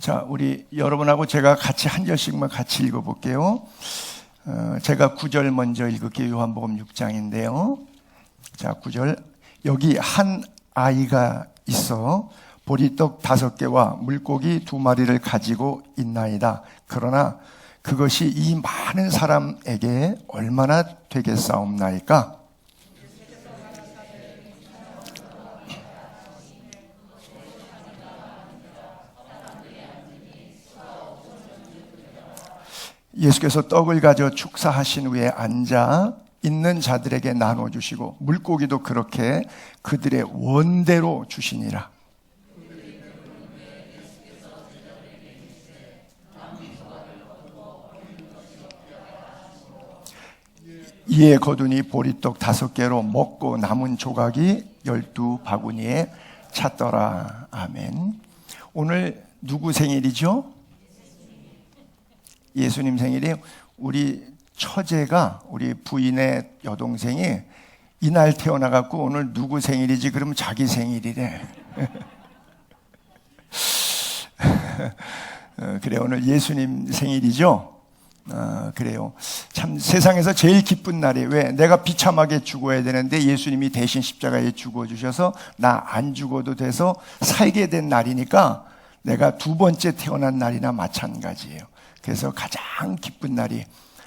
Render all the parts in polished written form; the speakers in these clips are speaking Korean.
자, 우리 여러분하고 제가 같이 한 절씩만 같이 읽어볼게요. 제가 9절 먼저 읽을게요. 요한복음 6장인데요. 자, 9절. 여기 한 아이가 있어 보리떡 5개와 물고기 2마리를 가지고 있나이다. 그러나 그것이 이 많은 사람에게 얼마나 되겠사옵나이까? 예수께서 떡을 가져 축사하신 후에 앉아 있는 자들에게 나눠주시고 물고기도 그렇게 그들의 원대로 주시니라. 이에 거두니 보리떡 5개로 먹고 남은 조각이 12바구니에 찼더라. 아멘. 오늘 누구 생일이죠? 예수님 생일이에요. 우리 처제가 우리 부인의 여동생이 이날 태어나갖고 오늘 누구 생일이지? 그러면 자기 생일이래. 그래, 오늘 예수님 생일이죠? 그래요. 참 세상에서 제일 기쁜 날이에요. 왜? 내가 비참하게 죽어야 되는데 예수님이 대신 십자가에 죽어주셔서 나 안 죽어도 돼서 살게 된 날이니까 내가 2번째 태어난 날이나 마찬가지예요. 그래서 가장 기쁜 날이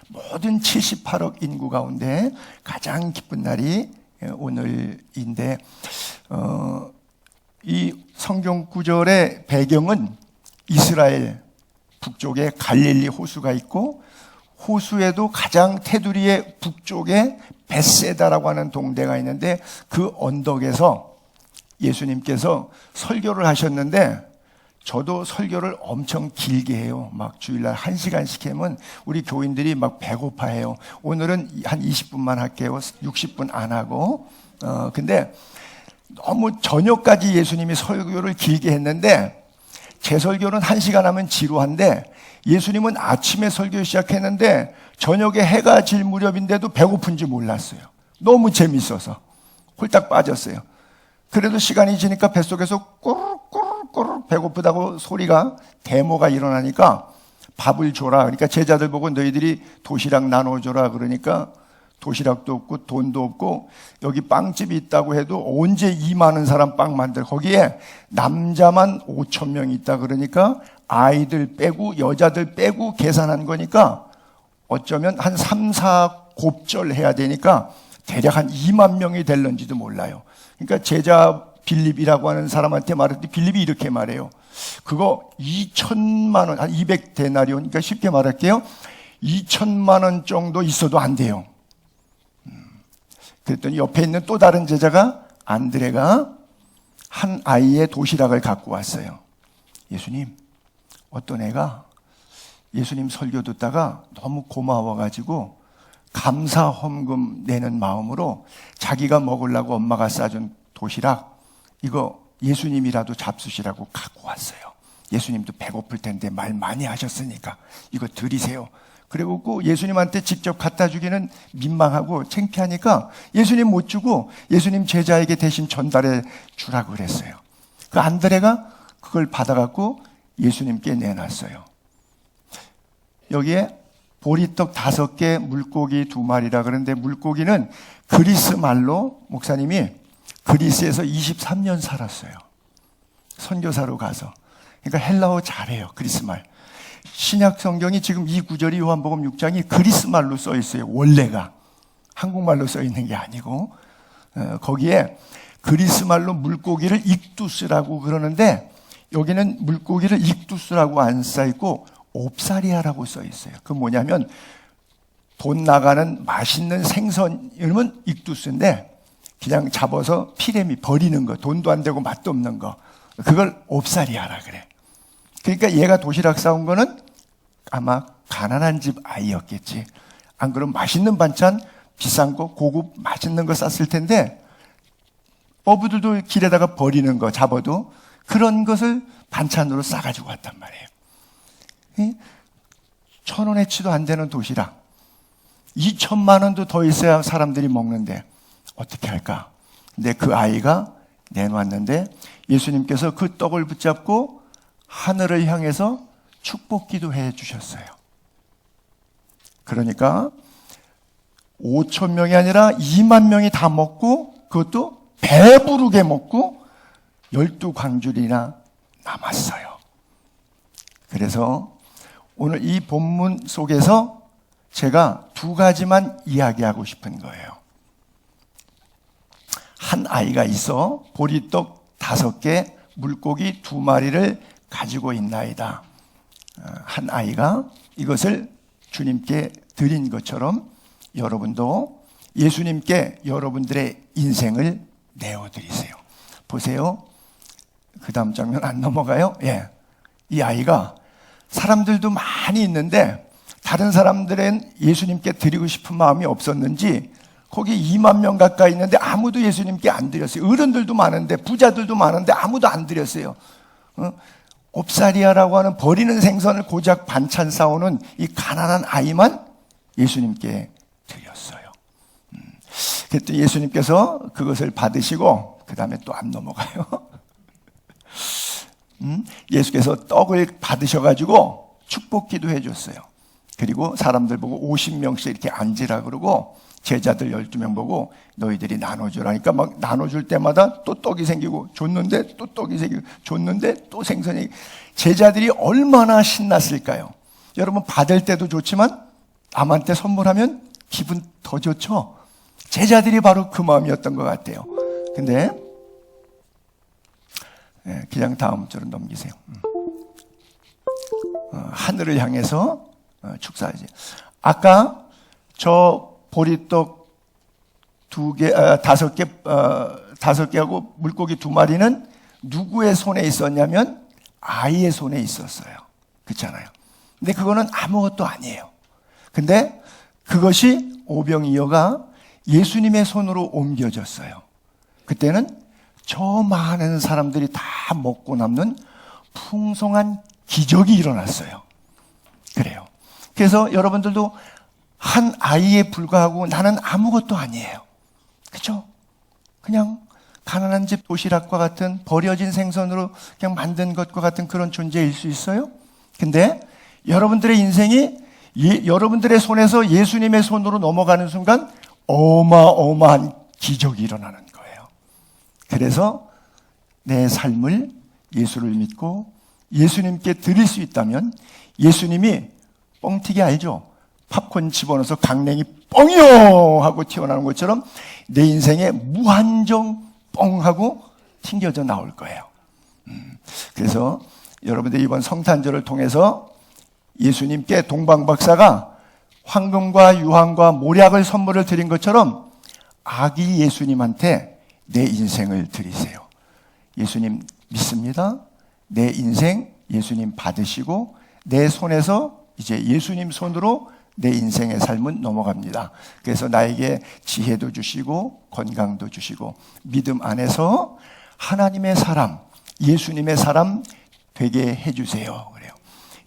모든 78억 인구 가운데 가장 기쁜 날이 오늘인데 이 성경 구절의 배경은 이스라엘 북쪽에 갈릴리 호수가 있고 호수에도 가장 테두리의 북쪽에 벳세다라고 하는 동네가 있는데 그 언덕에서 예수님께서 설교를 하셨는데 저도 설교를 엄청 길게 해요. 막 주일날 1시간씩 하면 우리 교인들이 막 배고파해요. 오늘은 한 20분만 할게요. 60분 안 하고. 근데 너무 저녁까지 예수님이 설교를 길게 했는데 제 설교는 1시간 하면 지루한데 예수님은 아침에 설교 시작했는데 저녁에 해가 질 무렵인데도 배고픈지 몰랐어요. 너무 재밌어서 홀딱 빠졌어요. 그래도 시간이 지니까 뱃속에서 꼬르륵 배고프다고 소리가 데모가 일어나니까 밥을 줘라. 그러니까 제자들 보고 너희들이 도시락 나눠줘라. 그러니까 도시락도 없고 돈도 없고 여기 빵집이 있다고 해도 언제 이 많은 사람 빵 만들 거기에 남자만 5,000명 있다. 그러니까 아이들 빼고 여자들 빼고 계산한 거니까 어쩌면 한 3, 4곱절 해야 되니까 대략 한 2만 명이 될런지도 몰라요. 그러니까 제자 빌립이라고 하는 사람한테 말할 때 빌립이 이렇게 말해요. 그거 2천만 원, 한 200데나리온, 그러니까 쉽게 말할게요. 2천만 원 정도 있어도 안 돼요. 그랬더니 옆에 있는 또 다른 제자가 안드레가 한 아이의 도시락을 갖고 왔어요. 예수님, 어떤 애가 예수님 설교 듣다가 너무 고마워가지고 감사 헌금 내는 마음으로 자기가 먹으려고 엄마가 싸준 도시락 이거 예수님이라도 잡수시라고 갖고 왔어요. 예수님도 배고플 텐데 말 많이 하셨으니까 이거 드리세요. 그리고 예수님한테 직접 갖다 주기는 민망하고 창피하니까 예수님 못 주고 예수님 제자에게 대신 전달해 주라고 그랬어요. 그 안드레가 그걸 받아갖고 예수님께 내놨어요. 여기에 보리떡 5개, 물고기 2마리라 그러는데 물고기는 그리스 말로 목사님이 그리스에서 23년 살았어요. 선교사로 가서. 그러니까 헬라어 잘해요. 그리스 말. 신약 성경이 지금 이 구절이 요한복음 6장이 그리스 말로 써 있어요. 원래가. 한국말로 써 있는 게 아니고. 거기에 그리스 말로 물고기를 익두스라고 그러는데 여기는 물고기를 익두스라고 안 써 있고 옵사리아라고 써 있어요. 그 뭐냐면 돈 나가는 맛있는 생선이면 익두스인데 그냥 잡아서 피레미 버리는 거, 돈도 안 되고 맛도 없는 거, 그걸 옵사리아라 그래. 그러니까 얘가 도시락 싸온 거는 아마 가난한 집 아이였겠지. 안 그러면 맛있는 반찬, 비싼 거, 고급 맛있는 거 쌌을 텐데 어부들도 길에다가 버리는 거 잡아도 그런 것을 반찬으로 싸가지고 왔단 말이에요. 1,000원어치도 안 되는 도시락 2천만 원도 더 있어야 사람들이 먹는데 어떻게 할까? 근데 그 아이가 내놓았는데 예수님께서 그 떡을 붙잡고 하늘을 향해서 축복 기도해 주셨어요. 그러니까 5천 명이 아니라 2만 명이 다 먹고, 그것도 배부르게 먹고 12광줄이나 남았어요. 그래서 오늘 이 본문 속에서 제가 두 가지만 이야기하고 싶은 거예요. 한 아이가 있어 보리떡 5개, 물고기 2마리를 가지고 있나이다. 한 아이가 이것을 주님께 드린 것처럼 여러분도 예수님께 여러분들의 인생을 내어드리세요. 보세요. 그 다음 장면 안 넘어가요? 예. 이 아이가 사람들도 많이 있는데 다른 사람들은 예수님께 드리고 싶은 마음이 없었는지 거기 2만 명 가까이 있는데 아무도 예수님께 안 드렸어요. 어른들도 많은데 부자들도 많은데 아무도 안 드렸어요. 옵사리아라고 하는 버리는 생선을 고작 반찬 싸오는 이 가난한 아이만 예수님께 드렸어요. 그랬더니 예수님께서 그것을 받으시고 그 다음에 또 안 넘어가요. 예수께서 떡을 받으셔가지고 축복 기도해 줬어요. 그리고 사람들 보고 50명씩 이렇게 앉으라 그러고 제자들 12명 보고 너희들이 나눠주라니까 막 나눠줄 때마다 또 떡이 생기고 줬는데 또 떡이 생기고 줬는데 또 생선이. 제자들이 얼마나 신났을까요? 여러분 받을 때도 좋지만 남한테 선물하면 기분 더 좋죠? 제자들이 바로 그 마음이었던 것 같아요. 근데 그냥 다음 절은 넘기세요. 하늘을 향해서 축사하지. 아까 저 보리떡 5개하고 물고기 2마리는 누구의 손에 있었냐면 아이의 손에 있었어요. 그렇잖아요. 근데 그거는 아무것도 아니에요. 근데 그것이 오병이어가 예수님의 손으로 옮겨졌어요. 그때는 저 많은 사람들이 다 먹고 남는 풍성한 기적이 일어났어요. 그래요. 그래서 여러분들도 한 아이에 불과하고 나는 아무것도 아니에요. 그렇죠? 그냥 가난한 집 도시락과 같은 버려진 생선으로 그냥 만든 것과 같은 그런 존재일 수 있어요. 근데 여러분들의 인생이 여러분들의 손에서 예수님의 손으로 넘어가는 순간 어마어마한 기적이 일어나는 거예요. 그래서 내 삶을 예수를 믿고 예수님께 드릴 수 있다면 예수님이 뻥튀기 알죠? 팝콘 집어넣어서 강냉이 뻥이요! 하고 튀어나오는 것처럼 내 인생에 무한정 뻥 하고 튕겨져 나올 거예요. 그래서 여러분들 이번 성탄절을 통해서 예수님께 동방박사가 황금과 유황과 모략을 선물을 드린 것처럼 아기 예수님한테 내 인생을 드리세요. 예수님 믿습니다. 내 인생 예수님 받으시고 내 손에서 이제 예수님 손으로 내 인생의 삶은 넘어갑니다. 그래서 나에게 지혜도 주시고 건강도 주시고 믿음 안에서 하나님의 사람, 예수님의 사람 되게 해주세요. 그래요.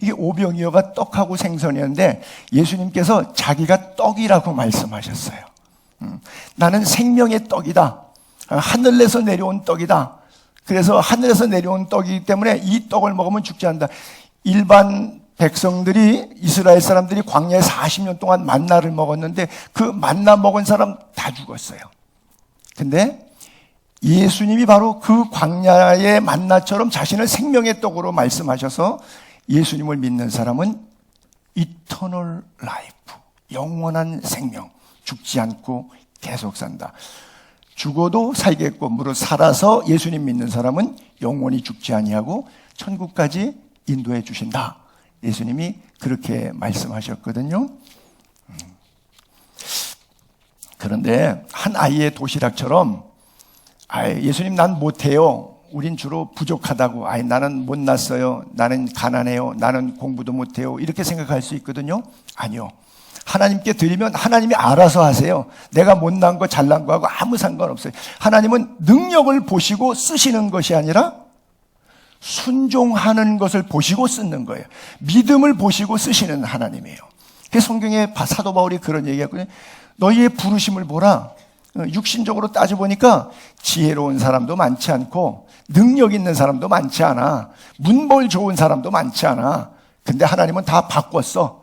이게 오병이어가 떡하고 생선이었는데 예수님께서 자기가 떡이라고 말씀하셨어요. 나는 생명의 떡이다. 하늘에서 내려온 떡이다. 그래서 하늘에서 내려온 떡이기 때문에 이 떡을 먹으면 죽지 않는다. 일반 백성들이 이스라엘 사람들이 광야에 40년 동안 만나를 먹었는데 그 만나 먹은 사람 다 죽었어요. 근데 예수님이 바로 그 광야의 만나처럼 자신을 생명의 떡으로 말씀하셔서 예수님을 믿는 사람은 이터널 라이프, 영원한 생명, 죽지 않고 계속 산다. 죽어도 살겠고 무릇 살아서 예수님 믿는 사람은 영원히 죽지 아니하고 천국까지 인도해 주신다. 예수님이 그렇게 말씀하셨거든요. 그런데 한 아이의 도시락처럼 예수님 난 못해요. 우린 주로 부족하다고. 나는 못났어요. 나는 가난해요. 나는 공부도 못해요. 이렇게 생각할 수 있거든요. 아니요. 하나님께 드리면 하나님이 알아서 하세요. 내가 못난 거 잘난 거하고 아무 상관없어요. 하나님은 능력을 보시고 쓰시는 것이 아니라 순종하는 것을 보시고 쓰는 거예요. 믿음을 보시고 쓰시는 하나님이에요. 그래서 성경에 사도 바울이 그런 얘기했거든요. 너희의 부르심을 보라. 육신적으로 따져보니까 지혜로운 사람도 많지 않고 능력 있는 사람도 많지 않아. 문벌 좋은 사람도 많지 않아. 근데 하나님은 다 바꿨어.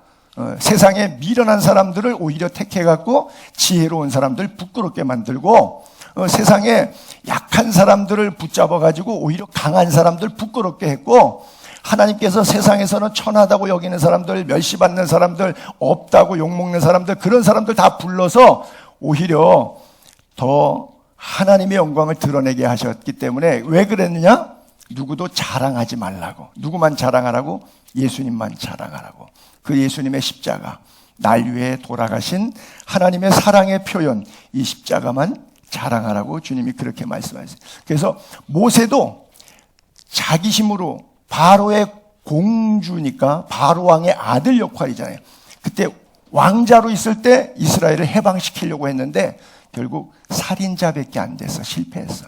세상에 미련한 사람들을 오히려 택해갖고 지혜로운 사람들 부끄럽게 만들고, 세상에 약한 사람들을 붙잡아가지고 오히려 강한 사람들 부끄럽게 했고, 하나님께서 세상에서는 천하다고 여기는 사람들, 멸시받는 사람들, 없다고 욕먹는 사람들, 그런 사람들 다 불러서 오히려 더 하나님의 영광을 드러내게 하셨기 때문에, 왜 그랬느냐? 누구도 자랑하지 말라고. 누구만 자랑하라고? 예수님만 자랑하라고. 그 예수님의 십자가, 날 위해 돌아가신 하나님의 사랑의 표현, 이 십자가만 자랑하라고 주님이 그렇게 말씀하셨어요. 그래서 모세도 자기 힘으로, 바로의 공주니까 바로 왕의 아들 역할이잖아요. 그때 왕자로 있을 때 이스라엘을 해방시키려고 했는데 결국 살인자밖에 안 돼서 실패했어.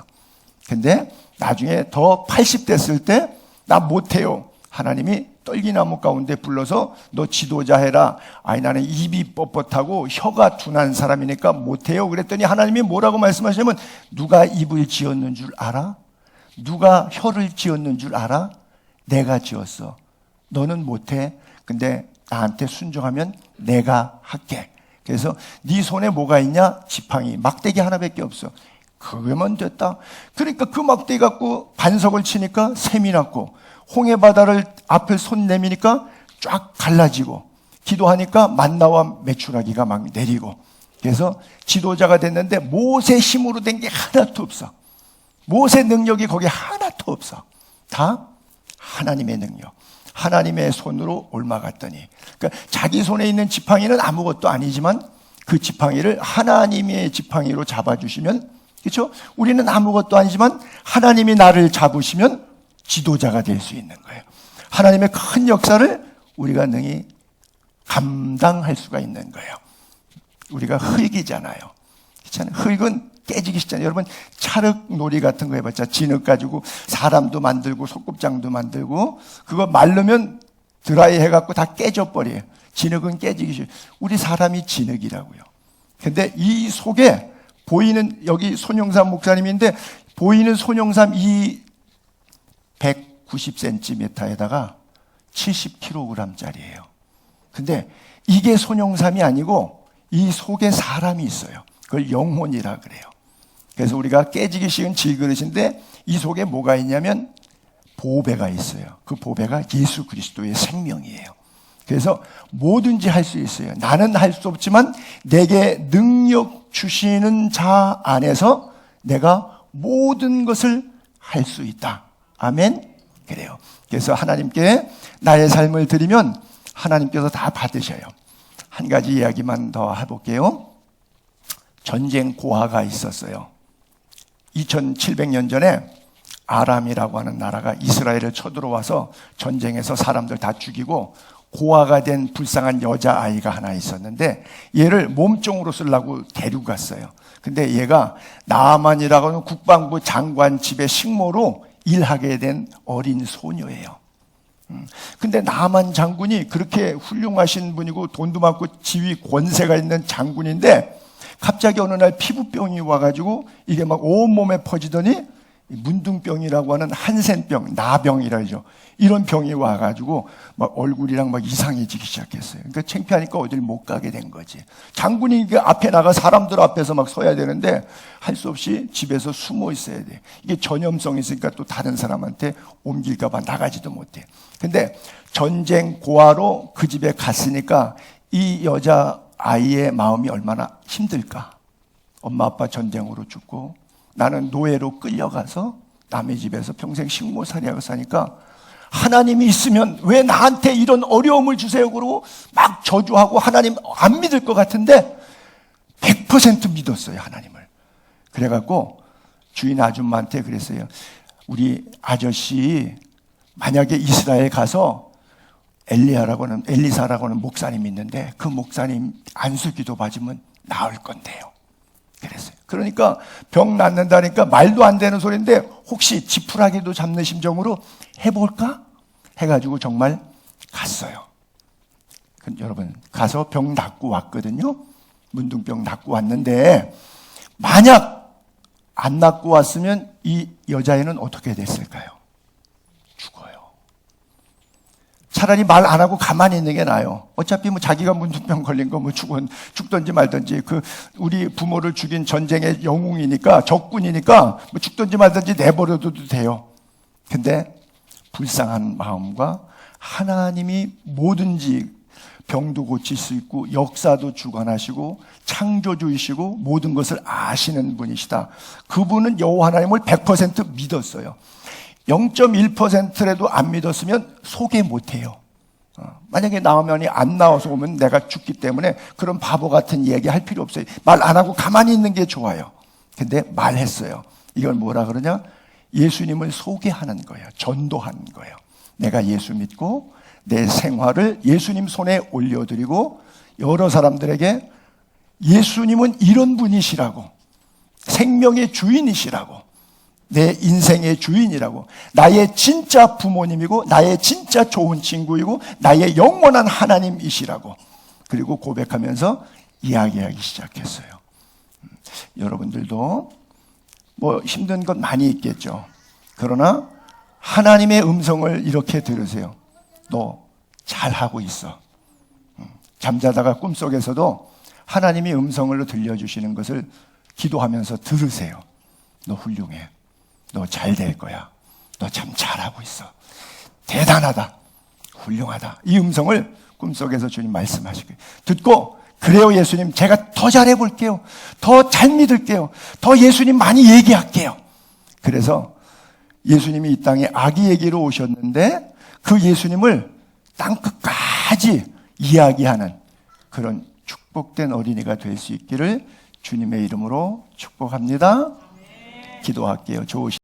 근데 나중에 더 80 됐을 때 나 못해요. 하나님이 떨기나무 가운데 불러서 너 지도자 해라. 아니 나는 입이 뻣뻣하고 혀가 둔한 사람이니까 못해요. 그랬더니 하나님이 뭐라고 말씀하시냐면, 누가 입을 지었는 줄 알아? 누가 혀를 지었는 줄 알아? 내가 지었어. 너는 못해. 근데 나한테 순종하면 내가 할게. 그래서 네 손에 뭐가 있냐? 지팡이, 막대기 하나밖에 없어. 그거면 됐다. 그러니까 그 막대기 갖고 반석을 치니까 샘이 났고, 홍해바다를 앞에 손 내미니까 쫙 갈라지고, 기도하니까 만나와 메추라기가 막 내리고, 그래서 지도자가 됐는데 모세 힘으로 된 게 하나도 없어. 모세 능력이 거기 하나도 없어. 다 하나님의 능력, 하나님의 손으로 옮아갔더니, 그러니까 자기 손에 있는 지팡이는 아무것도 아니지만 그 지팡이를 하나님의 지팡이로 잡아주시면, 그렇죠? 우리는 아무것도 아니지만 하나님이 나를 잡으시면 지도자가 될 수 있는 거예요. 하나님의 큰 역사를 우리가 능히 감당할 수가 있는 거예요. 우리가 흙이잖아요. 그렇잖아요. 흙은 깨지기 쉽잖아요. 여러분 찰흙놀이 같은 거 해봤자, 진흙 가지고 사람도 만들고 소꿉장도 만들고, 그거 마르면 드라이 해갖고 다 깨져버려요. 진흙은 깨지기 쉽어요. 우리 사람이 진흙이라고요. 근데 이 속에 보이는, 여기 손영삼 목사님인데 보이는 손영삼 이 190cm에다가 70kg짜리예요. 근데 이게 손영삼이 아니고 이 속에 사람이 있어요. 그걸 영혼이라 그래요. 그래서 우리가 깨지기 쉬운 질그릇인데 이 속에 뭐가 있냐면 보배가 있어요. 그 보배가 예수 그리스도의 생명이에요. 그래서 뭐든지 할 수 있어요. 나는 할 수 없지만 내게 능력 주시는 자 안에서 내가 모든 것을 할 수 있다. 아멘. 그래요. 그래서 하나님께 나의 삶을 드리면 하나님께서 다 받으셔요. 한 가지 이야기만 더 해볼게요. 전쟁 고아가 있었어요. 2700년 전에 아람이라고 하는 나라가 이스라엘을 쳐들어와서 전쟁에서 사람들 다 죽이고 고아가 된 불쌍한 여자아이가 하나 있었는데, 얘를 몸종으로 쓰려고 데리고 갔어요. 근데 얘가 나아만이라고 하는 국방부 장관 집의 식모로 일하게 된 어린 소녀예요. 근데 나아만 장군이 그렇게 훌륭하신 분이고 돈도 많고 지위 권세가 있는 장군인데, 갑자기 어느 날 피부병이 와가지고 이게 막 온몸에 퍼지더니 문둥병이라고 하는 한센병, 나병이라 하죠. 이런 병이 와가지고 막 얼굴이랑 막 이상해지기 시작했어요. 그러니까 창피하니까 어딜 못 가게 된 거지. 장군이 그 앞에 나가 사람들 앞에서 막 서야 되는데 할 수 없이 집에서 숨어 있어야 돼. 이게 전염성이 있으니까 또 다른 사람한테 옮길까봐 나가지도 못해. 근데 전쟁 고아로 그 집에 갔으니까 이 여자 아이의 마음이 얼마나 힘들까. 엄마 아빠 전쟁으로 죽고 나는 노예로 끌려가서 남의 집에서 평생 식모살이하고 사니까 하나님이 있으면 왜 나한테 이런 어려움을 주세요 그러고 막 저주하고, 하나님 안 믿을 것 같은데 100% 믿었어요, 하나님을. 그래갖고 주인 아줌마한테 그랬어요. 우리 아저씨 만약에 이스라엘 가서 엘리사라고 하는 목사님 있는데 그 목사님 안수기도 받으면 나을 건데요. 그랬어요. 그러니까 병 낫는다니까 말도 안 되는 소리인데 혹시 지푸라기도 잡는 심정으로 해볼까? 해가지고 정말 갔어요. 여러분 가서 병 낫고 왔거든요. 문둥병 낫고 왔는데 만약 안 낳고 왔으면 이 여자애는 어떻게 됐을까요? 죽어요. 차라리 말 안 하고 가만히 있는 게 나아요. 어차피 뭐 자기가 문둥병 걸린 거 뭐 죽든지 말든지, 우리 부모를 죽인 전쟁의 영웅이니까, 적군이니까 뭐 죽든지 말든지 내버려둬도 돼요. 근데 불쌍한 마음과 하나님이 뭐든지 병도 고칠 수 있고 역사도 주관하시고 창조주이시고 모든 것을 아시는 분이시다. 그분은 여호와 하나님을 100% 믿었어요. 0.1%라도 안 믿었으면 소개 못해요. 만약에 나오면이 안 나와서 오면 내가 죽기 때문에 그런 바보 같은 이야기 할 필요 없어요. 말 안 하고 가만히 있는 게 좋아요. 근데 말했어요. 이걸 뭐라 그러냐? 예수님을 소개하는 거예요. 전도하는 거예요. 내가 예수 믿고 내 생활을 예수님 손에 올려드리고 여러 사람들에게 예수님은 이런 분이시라고, 생명의 주인이시라고, 내 인생의 주인이라고, 나의 진짜 부모님이고 나의 진짜 좋은 친구이고 나의 영원한 하나님이시라고, 그리고 고백하면서 이야기하기 시작했어요. 여러분들도 뭐 힘든 것 많이 있겠죠. 그러나 하나님의 음성을 이렇게 들으세요. 너 잘하고 있어. 잠자다가 꿈속에서도 하나님이 음성으로 들려주시는 것을 기도하면서 들으세요. 너 훌륭해. 너 잘 될 거야. 너 참 잘하고 있어. 대단하다. 훌륭하다. 이 음성을 꿈속에서 주님 말씀하시고 듣고, 그래요 예수님, 제가 더 잘해볼게요. 더 잘 믿을게요. 더 예수님 많이 얘기할게요. 그래서 예수님이 이 땅에 아기 얘기로 오셨는데 그 예수님을 땅끝까지 이야기하는 그런 축복된 어린이가 될 수 있기를 주님의 이름으로 축복합니다. 기도할게요. 좋으신